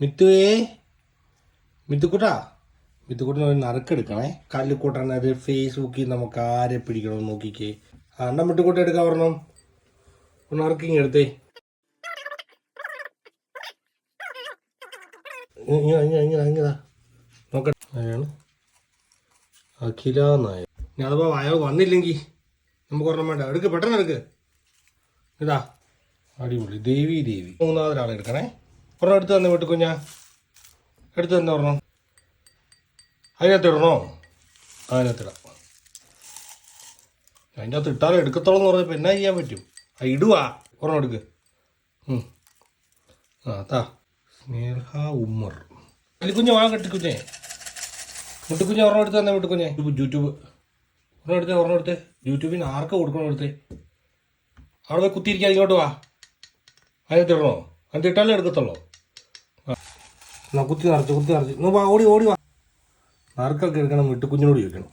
മിത്തുവേ, മിത്തുക്കുട്ടാ, മിത്തുക്കുട്ടിന് ഒരു നറുക്കെടുക്കണേ. കല്ലുക്കൂട്ടാൻ അത് ഫേസ്ബുക്കിൽ നമുക്ക് ആരെ പിടിക്കണമെന്ന് നോക്കിക്കേ. അണ്ണ മിട്ടുകൂട്ടി എടുക്കാൻ പറഞ്ഞു. നറുക്കിങ് എടുത്തേ. നോക്കട്ടെ, ആരാണ്? അഖില നായർ. ഞാൻ അതിപ്പോ വയോ വന്നില്ലെങ്കിൽ നമുക്ക് ഒരെണ്ണം വേണ്ട. എടുക്ക്, പെട്ടെന്ന് എടുക്ക്. ഇതാ അടിപൊളി ദേവി. മൂന്നാമതൊരാളെ എടുക്കണേ. ഒരെണ്ണം എടുത്ത് തന്നെ വിട്ടുക്കുഞ്ഞാ, എടുത്ത് തന്നെ ഒരെണ്ണം. അതിനകത്തിടണോ? അതിനകത്തിടാം. അതിൻ്റെ അകത്ത് ഇട്ടാലും എടുക്കത്തോളം എന്ന് പറഞ്ഞപ്പോൾ എന്നാ ചെയ്യാൻ പറ്റും? ഇടുവാ. ഒരെണ്ണം എടുക്ക്. താ സ്നേഹ ഉമ്മർ. അല്ലിക്കുഞ്ഞ് വാ, കെട്ടിക്കുഞ്ഞേ. മുട്ടുക്കുഞ്ഞ് ഒരെണ്ണം എടുത്ത് തന്നെ വിട്ടുക്കുഞ്ഞേ. യൂട്യൂബ് ഒരെണ്ണം എടുത്തേ. യൂട്യൂബിന് ആർക്ക് കൊടുക്കണം എടുത്തേ. അവിടെ പോയി കുത്തിയിരിക്കാതെ ഇങ്ങോട്ട് വാ. അതിനകത്തിടണോ? അതിനകത്ത് ഇട്ടാലേ എടുക്കത്തുള്ളൂ. കുത്തി നിറച്ച് വാ, ഓടി വാ. നറുക്കൊക്കെ എടുക്കണം, മിട്ടുക്കുഞ്ഞിനോട് ചോദിക്കണം.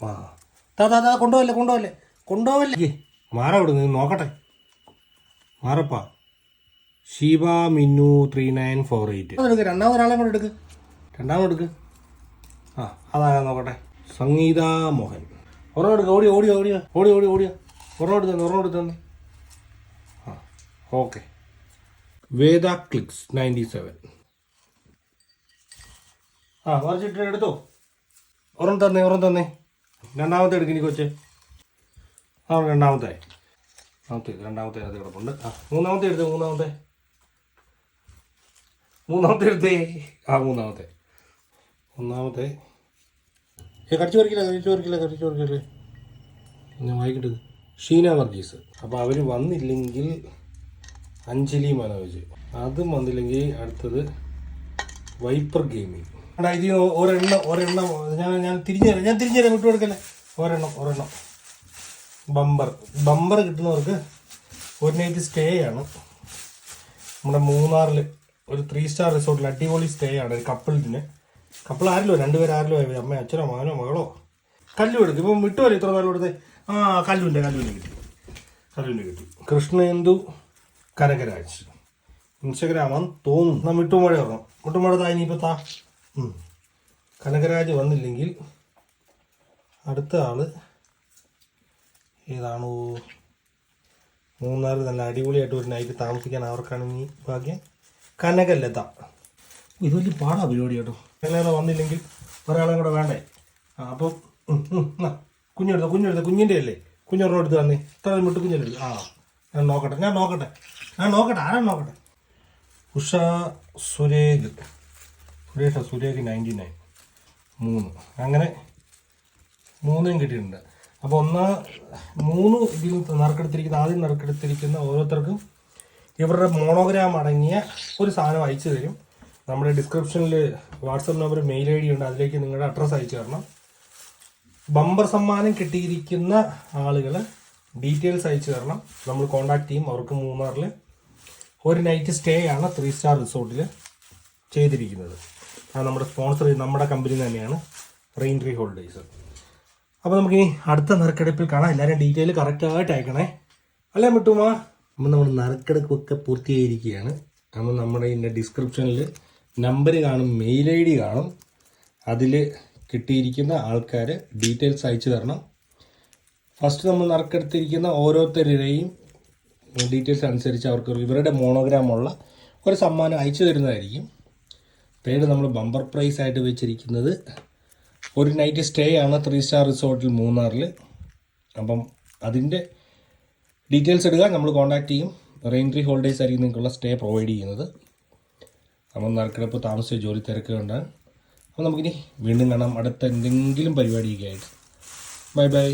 താ കൊണ്ടുപോവല്ലേ. മാറ വിടുന്നു, നോക്കട്ടെ. മാറപ്പാ. ഷീബ മിന്നു 3948. അതെടുക്ക്. രണ്ടാമതൊരാളെ കൂടെ എടുക്ക്. രണ്ടാമതെടുക്ക്. അതാ നോക്കട്ടെ. സംഗീത മോഹൻ. ഒരെണ്ണം എടുക്കുക. ഓടിയ ഒരെണ്ണം എടുത്ത് തന്നെ. ഓക്കെ. വേദ ക്ലിക്സ് 97. മറിച്ചിട്ട് എടുത്തോ. ഒരെണ്ണം തന്നെ. രണ്ടാമത്തെ എടുക്കിനി കൊച്ചേ. രണ്ടാമത്തെ അത് കിടപ്പുണ്ട്. മൂന്നാമത്തെ എടുത്തേ. ഒന്നാമത്തെ കടിച്ചു പറിക്കില്ല. ഞാൻ വായിക്കിട്ടത് ഷീന വർഗീസ്. അപ്പോൾ അവർ വന്നില്ലെങ്കിൽ അഞ്ജലി മനോജ്. അതും വന്നില്ലെങ്കിൽ അടുത്തത് വൈപ്പർ ഗെയിമിങ്. ഇതിൽ ഒരെണ്ണം ഞാൻ തിരിഞ്ഞുതരാം. വിട്ടു കൊടുക്കല്ലേ. ഒരെണ്ണം ബമ്പർ കിട്ടുന്നവർക്ക് ഒരു നൈറ്റ് സ്റ്റേ ആണ്. നമ്മുടെ മൂന്നാറിൽ ഒരു 3 സ്റ്റാർ റിസോർട്ടിൽ അടിപൊളി സ്റ്റേ ആണ്. ഒരു കപ്പിൾ ആരല്ലോ, 2 പേര് ആരല്ലോ, അമ്മ അച്ഛനോ മകനോ മകളോ. കല്ലു എടുക്കും. ഇപ്പം വിട്ടുമല്ലോ ഇത്ര നാൾ കൊടുത്തേ. കല്ലുവിൻ്റെ കിട്ടി. കൃഷ്ണേന്ദു കനകരാജ്. ഇൻസ്റ്റഗ്രാമാന്ന് തോന്നുന്നു. മിട്ടുമഴ പറഞ്ഞു. മിട്ടുമഴ ഇനിയിപ്പോൾ താ. കനകരാജ് വന്നില്ലെങ്കിൽ അടുത്ത ആള് ഏതാണോ? മൂന്നാറിൽ നല്ല അടിപൊളിയായിട്ട് ഒരു നൈറ്റ് താമസിക്കാൻ അവർക്കാണെങ്കിൽ ഭാഗ്യം. കനകലത. ഇത് വലിയ പാടാ പരിപാടി കേട്ടോ. കനകലത വന്നില്ലെങ്കിൽ ഒരാളെ കൂടെ വേണ്ടേ? അപ്പം കുഞ്ഞെടുത്ത കുഞ്ഞിൻ്റെ അല്ലേ? കുഞ്ഞൊരെണ്ണം എടുത്ത് തന്നെ. ഇത്ര വിട്ട് കുഞ്ഞെടുത്ത്. ഞാൻ നോക്കട്ടെ. ആരാണ് നോക്കട്ടെ. ഉഷ സുരേഖ് 99. 3 അങ്ങനെ 3 കിട്ടിയിട്ടുണ്ട്. അപ്പോൾ 3 ഇതിൽ ആദ്യം നറുക്കെടുത്തിരിക്കുന്ന ഓരോരുത്തർക്കും ഇവരുടെ മോണോഗ്രാം അടങ്ങിയ ഒരു സാധനം അയച്ചു തരും. നമ്മുടെ ഡിസ്ക്രിപ്ഷനിൽ വാട്സപ്പ് നമ്പർ, മെയിൽ ID ഉണ്ട്. അതിലേക്ക് നിങ്ങളുടെ അഡ്രസ്സ് അയച്ചു തരണം. ബമ്പർ സമ്മാനം കിട്ടിയിരിക്കുന്ന ആളുകൾ ഡീറ്റെയിൽസ് അയച്ചു തരണം. നമ്മൾ കോൺടാക്ട് ചെയ്യും. അവർക്ക് മൂന്നാറിൽ ഒരു നൈറ്റ് സ്റ്റേ ആണ് 3 സ്റ്റാർ റിസോർട്ടിൽ ചെയ്തിരിക്കുന്നത്. നമ്മുടെ സ്പോൺസർ നമ്മുടെ കമ്പനി തന്നെയാണ്, റെയിൻ ട്രീ ഹോളിഡേയ്സ്. അപ്പോൾ നമുക്കിനി അടുത്ത നറുക്കെടുപ്പിൽ കാണാം. എല്ലാവരും ഡീറ്റെയിൽ കറക്റ്റായിട്ട് അയക്കണേ. അല്ലേ മിട്ടുമാ? അപ്പം നമ്മുടെ നറുക്കെടുപ്പൊക്കെ പൂർത്തിയായിരിക്കുകയാണ്. അപ്പോൾ നമ്മുടെ ഇതിൻ്റെ ഡിസ്ക്രിപ്ഷനിൽ നമ്പർ കാണും, മെയിൽ ID കാണും. അതിൽ കിട്ടിയിരിക്കുന്ന ആൾക്കാർ ഡീറ്റെയിൽസ് അയച്ചു തരണം. ഫസ്റ്റ് നമ്മൾ നറുക്കെടുത്തിരിക്കുന്ന ഓരോരുത്തരുടെയും ഡീറ്റെയിൽസ് അനുസരിച്ച് അവർക്ക് ഇവരുടെ മോണോഗ്രാമുള്ള ഒരു സമ്മാനം അയച്ചു തരുന്നതായിരിക്കും. തേർഡ് നമ്മൾ ബമ്പർ പ്രൈസ് ആയിട്ട് വെച്ചിരിക്കുന്നത് ഒരു നൈറ്റ് സ്റ്റേ ആണ് 3 സ്റ്റാർ റിസോർട്ടിൽ മൂന്നാറിൽ. അപ്പം അതിൻ്റെ ഡീറ്റെയിൽസ് എടുക്കുക. നമ്മൾ കോൺടാക്ട് ചെയ്യും. റെയിൻ ട്രീ ഹോളിഡേയ്സ് ആയിരിക്കും നിങ്ങൾക്കുള്ള സ്റ്റേ പ്രൊവൈഡ് ചെയ്യുന്നത്. അപ്പം നറുക്കെടുപ്പ് താമസിച്ച ജോലി തിരക്കുണ്ട്. അപ്പോൾ നമുക്കിനി വീണ്ടും കാണാം അടുത്ത എന്തെങ്കിലും പരിപാടിയൊക്കെ ആയിട്ട്. ബൈ.